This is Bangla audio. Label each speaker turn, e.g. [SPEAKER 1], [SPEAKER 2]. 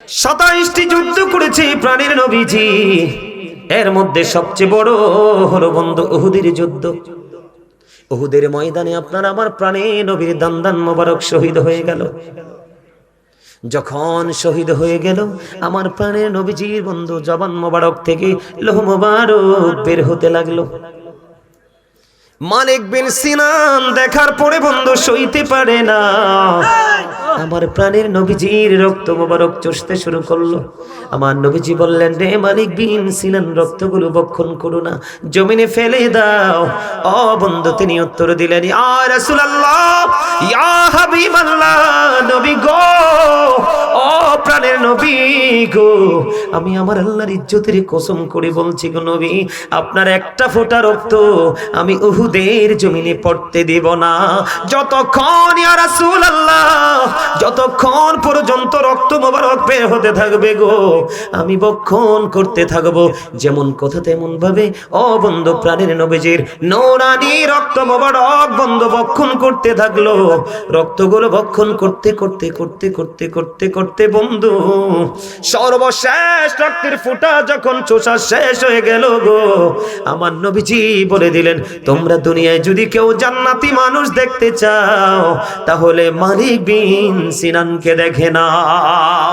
[SPEAKER 1] 27টি যুদ্ধ করেছে প্রাণের নবীজি। এর মধ্যে সবচেয়ে বড় হলো বন্ধু উহুদের যুদ্ধ। উহুদের ময়দানে আপনার আমার প্রাণের নবীর দান মোবারক শহীদ হয়ে গেল। যখন শহীদ হয়ে গেল আমার প্রাণের নবীজির বন্ধু জবান মোবারক থেকে লোহ মোবারক বের হতে লাগলো। মালিক বিন সিনান দেখার পরে বন্ধু সইতে পারে না, আমার প্রাণের নবীজির রক্ত মোবারক চষতে শুরু করলো। আমার নবীজি বললেন, রে মালিক বিন সিনান, রক্তগুলো বক্ষণ করো না, জমিনে ফেলে দাও। ও বন্ধু, তিনি উত্তর দিলেন, ইয়া রাসূলুল্লাহ, ইয়া হাবিবাল্লাহ, নবী গো, ও প্রাণের নবী গো, আমি আমার আল্লাহর ইজ্জতের কসম করে বলছি গো নবী, আপনার একটা ফোঁটা রক্ত আমি উহুদের জমিনে পড়তে দেব না। যতক্ষণ ইয়া রাসূলুল্লাহ, যতক্ষণ পর্যন্ত রক্ত মোবারক বের হতে থাকবে গো, আমি বক্ষণ করতে থাকবো। যেমন কথা তেমন ভাবে ও বন্ধু প্রাণের নবীজির নূরানি রক্ত মোবারক বন্ধু বক্ষণ করতে থাকলো। রক্তগুলো বক্ষণ করতে করতে করতে করতে করতে করতে বন্ধু সর্বশেষ রক্তের ফোঁটা যখন চোষা শেষ হয়ে গেল গো, আমার নবীজি বলে দিলেন, তোমরা দুনিয়ায় যদি কেউ জান্নাতি মানুষ দেখতে চাও তাহলে মালিক বিন সিনানকে দেখে নাও।